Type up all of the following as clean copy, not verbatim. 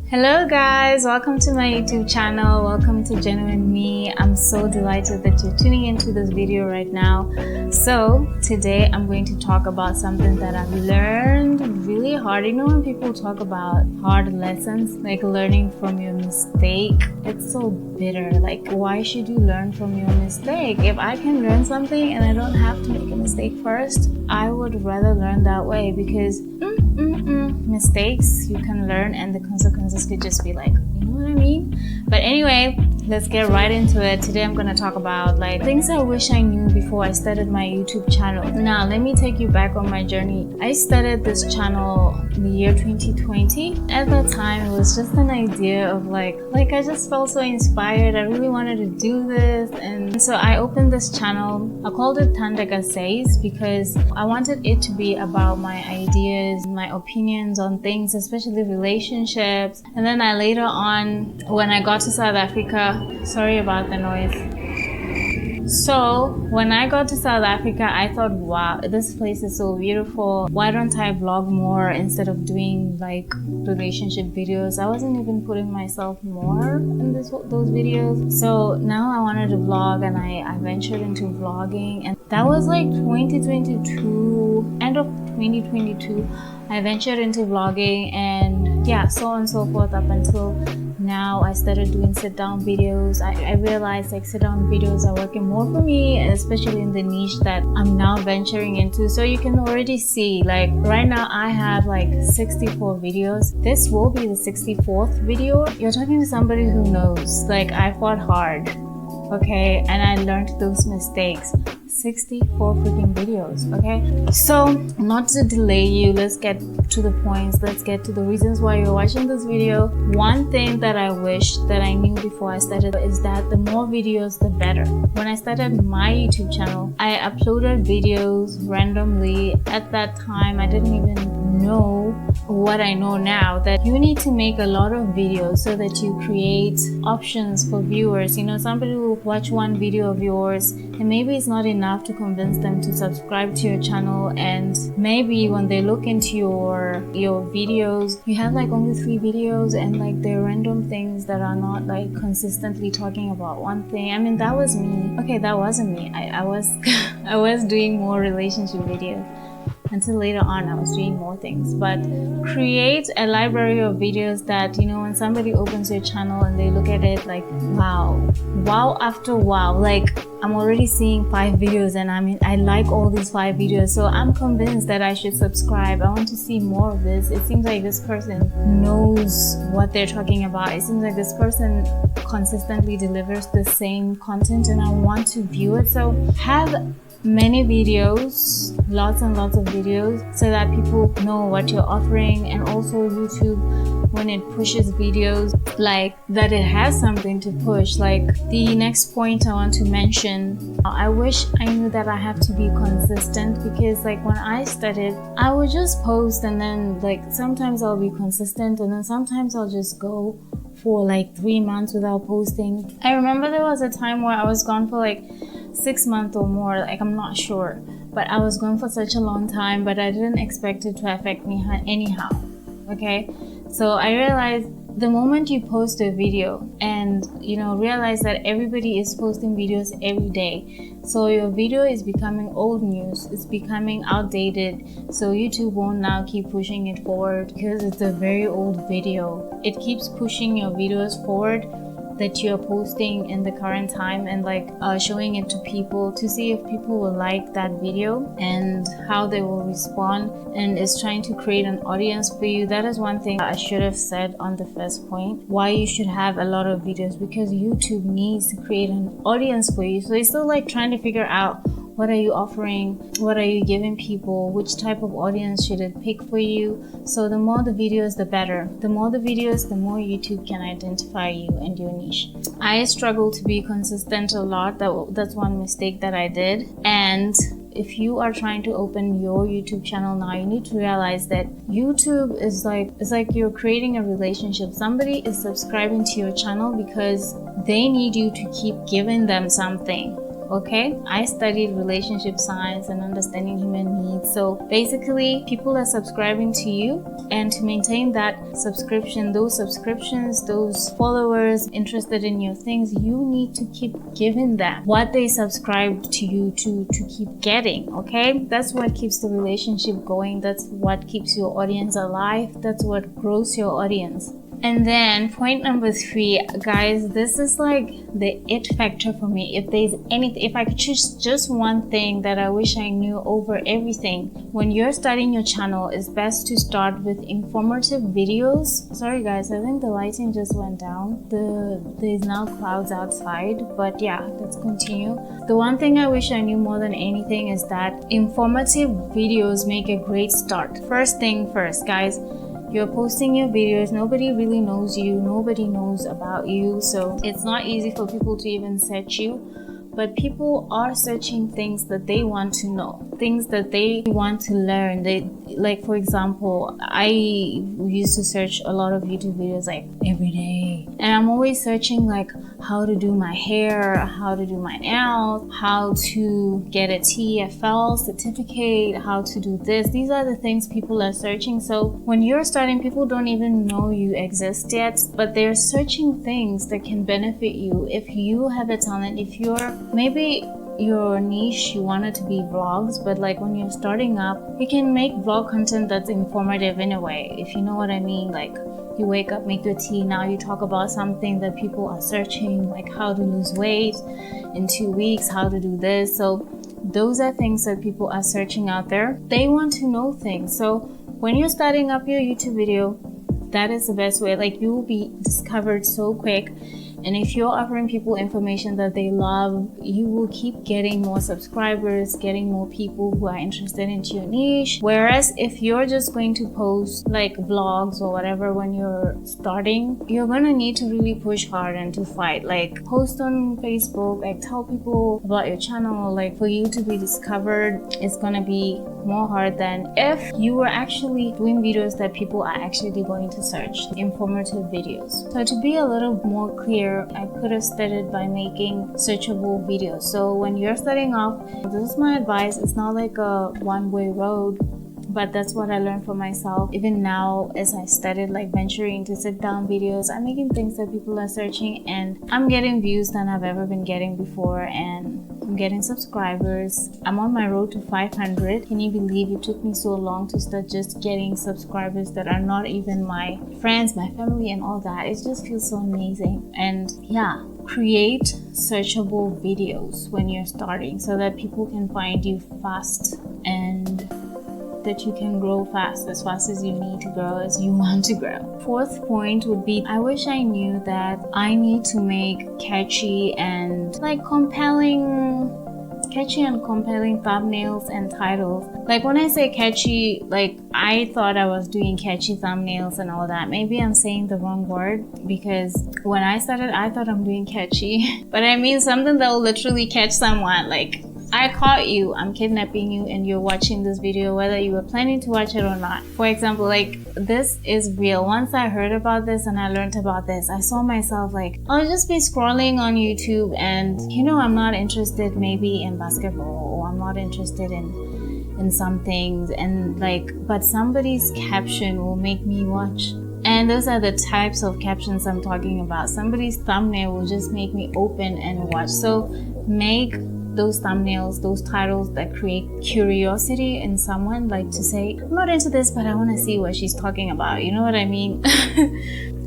Hello guys, welcome to my YouTube channel. Welcome to Genuine Me. I'm so delighted that you're tuning into this video right now. So today I'm going to talk about something that I've learned really hard. You know when people talk about hard lessons, like learning from your mistake, it's so bitter. Like, why should you learn from your mistake? If I can learn something and I don't have to make a mistake first, I would rather learn that way, because mistakes you can learn and the consequences could just be like, you know what I mean? But anyway, let's get right into it. Today I'm going to talk about like things I wish I knew before I started my YouTube channel. Now let me take you back on my journey. I started this channel in the year 2020. At that time it was just an idea of like I just felt so inspired. I really wanted to do this, and so I opened this channel. I called it Thandeka Says because I wanted it to be about my ideas, my opinions on things, especially relationships. And then I later on, when I got to South Africa, sorry about the noise. So when I got to South Africa, I thought, wow, this place is so beautiful. Why don't I vlog more instead of doing like relationship videos? I wasn't even putting myself more in those videos. So now I wanted to vlog, and I ventured into vlogging, and that was like 2022, end of 2022. I ventured into vlogging, and yeah, so on and so forth up until now. I started doing sit-down videos. I realized like sit-down videos are working more for me, especially in the niche that I'm now venturing into. So you can already see, like right now I have like 64 videos. This will be the 64th video. You're talking to somebody who knows, like I fought hard, okay, and I learned those mistakes. 64 freaking videos, okay? So not to delay you, let's get to the points. Let's get to the reasons why you're watching this video. One thing that I wish that I knew before I started is that the more videos the better. When I started my YouTube channel, I uploaded videos randomly. At that time I didn't even know what I know now, that you need to make a lot of videos so that you create options for viewers. You know, somebody will watch one video of yours and maybe it's not enough to convince them to subscribe to your channel, and maybe when they look into your videos, you have like only 3 videos and like they're random things that are not like consistently talking about one thing. I mean, that was me. Okay, that wasn't me. I was I was doing more relationship videos until later on I was doing more things. But create a library of videos that, you know, when somebody opens your channel and they look at it like, wow after wow, like I'm already seeing 5 videos and I like all these 5 videos, so I'm convinced that I should subscribe. I want to see more of this. It seems like this person knows what they're talking about. It seems like this person consistently delivers the same content and I want to view it. So have many videos, lots and lots of videos, so that people know what you're offering. And also YouTube, when it pushes videos, like that it has something to push. Like the next point I want to mention, I wish I knew that I have to be consistent, because like when I started, I would just post and then like sometimes I'll be consistent and then sometimes I'll just go for like 3 months without posting. I remember there was a time where I was gone for like 6 months or more, like I'm not sure, but I was gone for such a long time, but I didn't expect it to affect me anyhow, okay? So I realized the moment you post a video and, you know, realize that everybody is posting videos every day, so your video is becoming old news, it's becoming outdated, so YouTube won't now keep pushing it forward because it's a very old video. It keeps pushing your videos forward that you're posting in the current time, and like showing it to people to see if people will like that video and how they will respond, and is trying to create an audience for you. That is one thing I should have said on the first point, why you should have a lot of videos, because YouTube needs to create an audience for you. So it's still like trying to figure out, what are you offering? What are you giving people? Which type of audience should it pick for you? So the more the videos, the better. The more the videos, the more YouTube can identify you and your niche. I struggle to be consistent a lot. That's one mistake that I did. And if you are trying to open your YouTube channel now, you need to realize that YouTube is like, it's like you're creating a relationship. Somebody is subscribing to your channel because they need you to keep giving them something. okay? I studied relationship science and understanding human needs. So basically, people are subscribing to you, and to maintain that subscription, those subscriptions, those followers interested in your things, you need to keep giving them what they subscribed to you to keep getting, okay? That's what keeps the relationship going. That's what keeps your audience alive. That's what grows your audience. And then point number 3, guys, this is like the it factor for me. If there's anything, if I could choose just one thing that I wish I knew over everything, when you're starting your channel, it's best to start with informative videos. Sorry guys, I think the lighting just went down. There's now clouds outside, but yeah, let's continue. The one thing I wish I knew more than anything is that informative videos make a great start. First thing first, guys. You're posting your videos, nobody really knows you, nobody knows about you, so it's not easy for people to even search you. But people are searching things that they want to know, things that they want to learn. They, like, for example, I used to search a lot of YouTube videos like every day, and I'm always searching like how to do my hair, how to do my nails, how to get a TFL certificate, how to do this. These are the things people are searching. So when you're starting, people don't even know you exist yet, but they're searching things that can benefit you. If you have a talent, if you're, maybe your niche, you want it to be vlogs, but like when you're starting up, you can make vlog content that's informative in a way, if you know what I mean. Like, you wake up, make your tea, now you talk about something that people are searching, like how to lose weight in 2 weeks, how to do this. So those are things that people are searching out there. They want to know things. So when you're starting up your YouTube video, that is the best way. Like, you will be discovered so quick. And if you're offering people information that they love, you will keep getting more subscribers, getting more people who are interested into your niche. Whereas if you're just going to post like vlogs or whatever when you're starting, you're gonna need to really push hard and to fight. Like, post on Facebook, like tell people about your channel. Like, for you to be discovered, it's gonna be more hard than if you were actually doing videos that people are actually going to search, informative videos. So to be a little more clear, I could have started by making searchable videos. So when you're starting off, this is my advice. It's not like a one-way road, but that's what I learned for myself. Even now, as I started like venturing into sit-down videos, I'm making things that people are searching, and I'm getting views than I've ever been getting before, and I'm getting subscribers. I'm on my road to 500. Can you believe it took me so long to start just getting subscribers that are not even my friends, my family, and all that? It just feels so amazing. And yeah, create searchable videos when you're starting so that people can find you fast, and that you can grow fast as you need to grow, as you want to grow. Fourth point would be, I wish I knew that I need to make catchy and compelling thumbnails and titles. Like, when I say catchy, like, I thought I was doing catchy thumbnails and all that. Maybe I'm saying the wrong word, because when I started, I thought I'm doing catchy, but I mean something that will literally catch someone. Like, I caught you, I'm kidnapping you, and you're watching this video whether you were planning to watch it or not. For example, like, this is real. Once I heard about this and I learned about this, I saw myself like, I'll just be scrolling on YouTube and, you know, I'm not interested maybe in basketball, or I'm not interested in some things, and like, but somebody's caption will make me watch. And those are the types of captions I'm talking about. Somebody's thumbnail will just make me open and watch. So make those thumbnails, those titles that create curiosity in someone, like to say, I'm not into this, but I want to see what she's talking about. You know what I mean?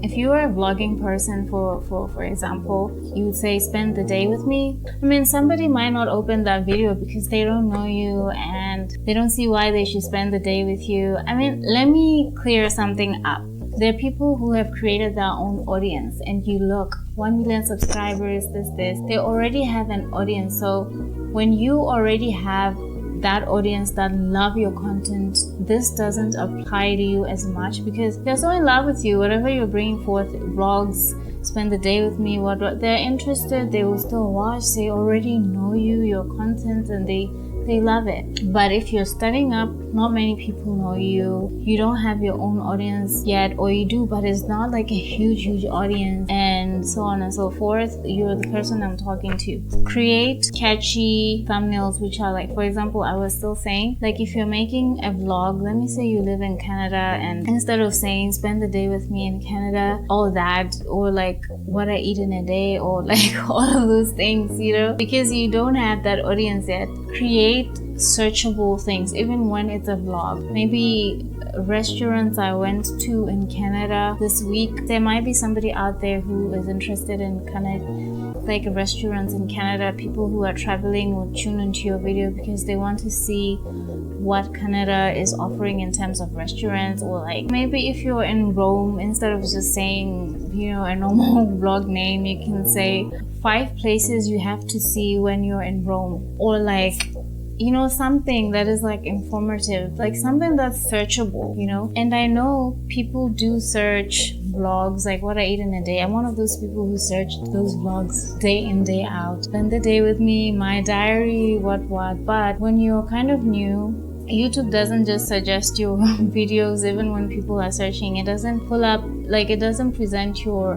If you are a vlogging person, for example, you would say, spend the day with me. I mean, somebody might not open that video because they don't know you and they don't see why they should spend the day with you. I mean, let me clear something up. There are people who have created their own audience, and you look, 1 million subscribers, this. They already have an audience. So when you already have that audience that love your content, this doesn't apply to you as much, because they're so in love with you. Whatever you're bringing forth, vlogs, spend the day with me, what they're interested, they will still watch. They already know you, your content, and they they love it. But if you're starting up, not many people know you, you don't have your own audience yet, or you do but it's not like a huge audience, and so on and so forth, you're the person I'm talking to. Create catchy thumbnails which are like, for example, I was still saying, like if you're making a vlog, let me say you live in Canada, and instead of saying spend the day with me in Canada, all that, or like what I eat in a day, or like all of those things, you know, because you don't have that audience yet, create searchable things even when it's a vlog. Maybe restaurants I went to in Canada this week, there might be somebody out there who is interested in kind of like restaurants in Canada. People who are traveling will tune into your video because they want to see what Canada is offering in terms of restaurants. Or like maybe if you're in Rome, instead of just saying, you know, a normal vlog name, you can say 5 places you have to see when you're in Rome, or like, you know, something that is like informative, like something that's searchable, you know. And I know people do search vlogs, like what I eat in a day. I'm one of those people who search those vlogs day in, day out. Spend the day with me, my diary, what. But when you're kind of new, YouTube doesn't just suggest your videos even when people are searching. It doesn't pull up, like it doesn't present your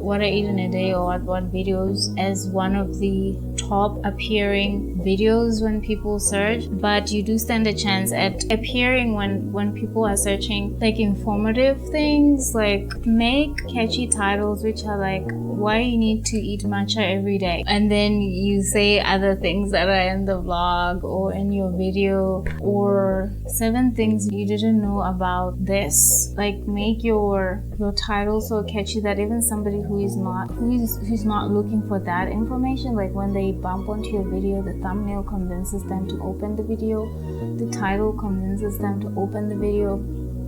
what I eat in a day or what videos as one of the top appearing videos when people search, but you do stand a chance at appearing when people are searching like informative things. Like make catchy titles which are like why you need to eat matcha every day, and then you say other things that are in the vlog or in your video, or 7 things you didn't know about this. Like make your title so catchy that even somebody who's not looking for that information, like when they bump onto your video, the thumbnail convinces them to open the video, the title convinces them to open the video.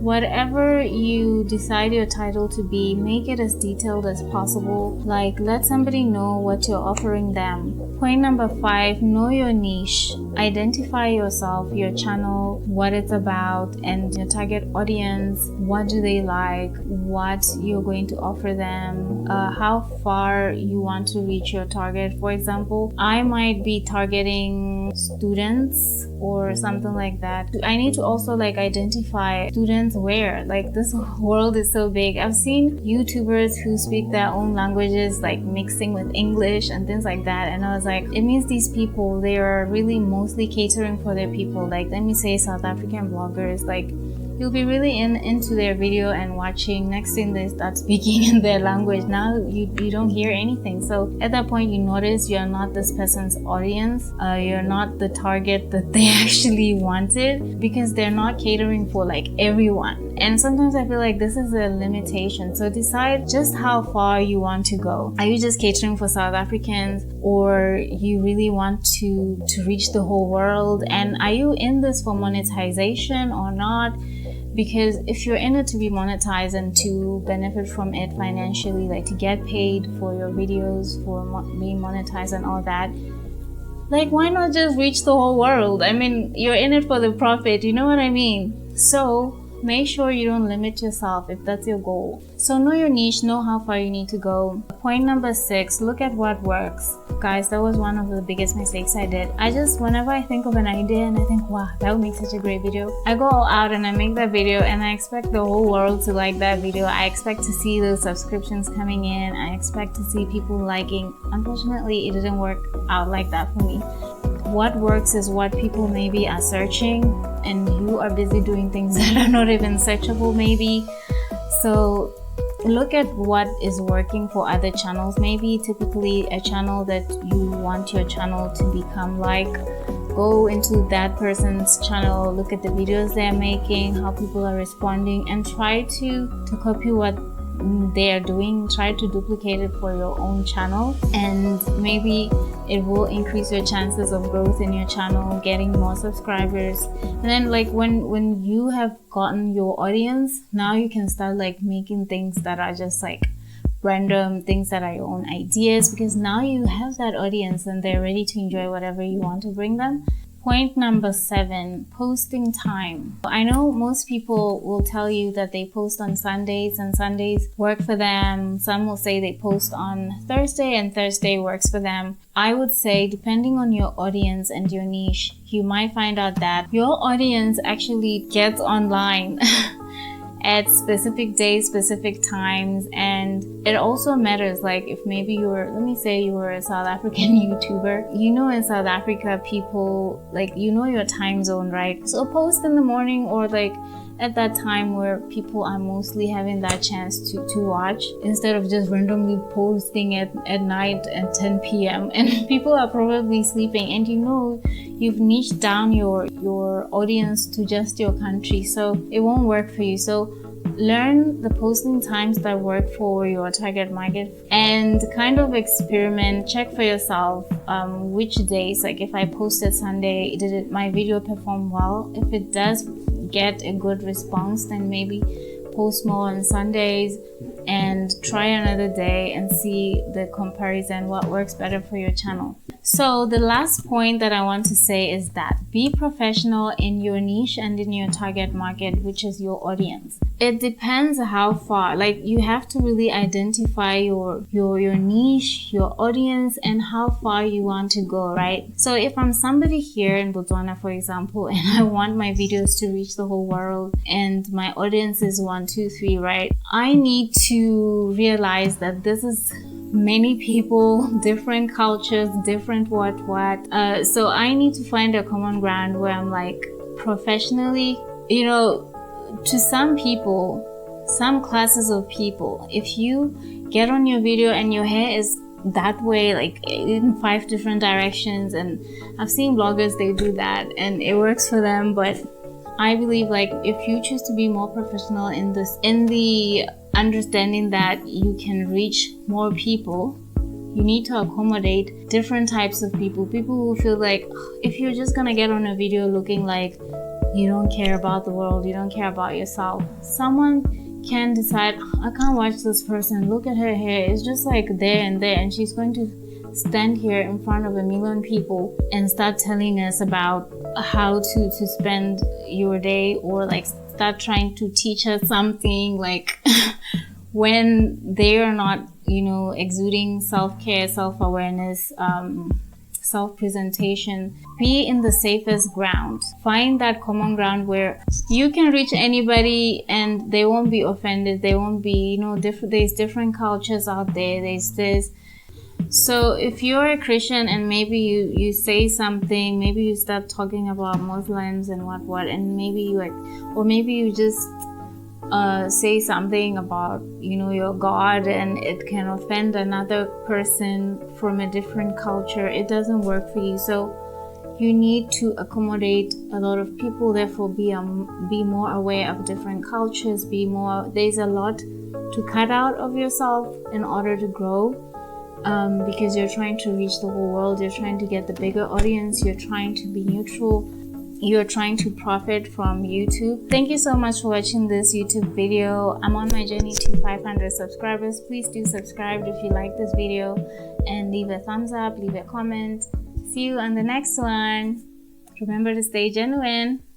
Whatever you decide your title to be, make it as detailed as possible. Like let somebody know what you're offering them. Point number 5, know your niche. Identify yourself, your channel, what it's about, and your target audience. What do they like? What you're going to offer them? How far you want to reach your target. For example, I might be targeting students or something like that. I need to also like identify students where, like this world is so big. I've seen YouTubers who speak their own languages like mixing with English and things like that, and I was like, it means these people, they are really mostly catering for their people. Like let me say South African bloggers, like you'll be really into their video and watching, next thing they start speaking in their language. Now you don't hear anything. So at that point you notice you're not this person's audience, you're not the target that they actually wanted, because they're not catering for like everyone. And sometimes I feel like this is a limitation. So decide just how far you want to go. Are you just catering for South Africans, or you really want to reach the whole world? And are you in this for monetization or not? Because if you're in it to be monetized and to benefit from it financially, like to get paid for your videos, for being monetized and all that, like why not just reach the whole world? I mean, you're in it for the profit, you know what I mean? So make sure you don't limit yourself if that's your goal. So know your niche, know how far you need to go. Point number 6, look at what works. Guys, that was one of the biggest mistakes I did. Whenever I think of an idea and I think, wow, that would make such a great video, I go all out and I make that video, and I expect the whole world to like that video. I expect to see those subscriptions coming in. I expect to see people liking. Unfortunately, it didn't work out like that for me. What works is what people maybe are searching, and you are busy doing things that are not even searchable maybe. So look at what is working for other channels. Maybe typically a channel that you want your channel to become like, go into that person's channel, look at the videos they're making, how people are responding, and try to copy what they are doing. Try to duplicate it for your own channel, and maybe it will increase your chances of growth in your channel, getting more subscribers. And then like when you have gotten your audience, now you can start like making things that are just like random things that are your own ideas, because now you have that audience and they're ready to enjoy whatever you want to bring them. Point number 7, posting time. I know most people will tell you that they post on Sundays and Sundays work for them. Some will say they post on Thursday and Thursday works for them. I would say, depending on your audience and your niche, you might find out that your audience actually gets online at specific days, specific times, and it also matters. Like if maybe let me say you were a South African YouTuber, in South Africa people, like, your time zone, right? So post in the morning or like at that time where people are mostly having that chance to watch, instead of just randomly posting at night at 10 p.m. and people are probably sleeping, and you've niched down your audience to just your country, so it won't work for you. So learn the posting times that work for your target market and kind of experiment, check for yourself which days, like if I posted Sunday, did my video perform well? If it does get a good response, then maybe post more on Sundays and try another day and see the comparison, what works better for your channel. So the last point that I want to say is that be professional in your niche and in your target market, which is your audience. It depends how far, like you have to really identify your niche, your audience, and how far you want to go, right? So if I'm somebody here in Botswana, for example, and I want my videos to reach the whole world and my audience is 1, 2, 3, right? I need to realize that this is many people, different cultures, different what. So I need to find a common ground where I'm like, professionally, to some people, some classes of people, if you get on your video and your hair is that way, like in 5 different directions, and I've seen bloggers, they do that and it works for them, but I believe like if you choose to be more professional in the understanding that you can reach more people, you need to accommodate different types of people who feel like, if you're just gonna get on a video looking like you don't care about the world, you don't care about yourself, someone can decide, I can't watch this person, look at her hair, it's just like there and there, and she's going to stand here in front of 1 million people and start telling us about how to spend your day, or like start trying to teach us something, like when they are not exuding self-care, self-awareness, self-presentation. Be in the safest ground. Find that common ground where you can reach anybody and they won't be offended. They won't be, there's different cultures out there. There's this. So if you're a Christian and maybe you say something, maybe you start talking about Muslims and what, and maybe you just say something about your God, and it can offend another person from a different culture, it doesn't work for you. So you need to accommodate a lot of people, therefore be more aware of different cultures, there's a lot to cut out of yourself in order to grow, because you're trying to reach the whole world, you're trying to get the bigger audience, you're trying to be neutral, you're trying to profit from YouTube. Thank you so much for watching this YouTube video. I'm on my journey to 500 subscribers. Please do subscribe if you like this video, and leave a thumbs up, leave a comment. See you on the next one. Remember to stay genuine.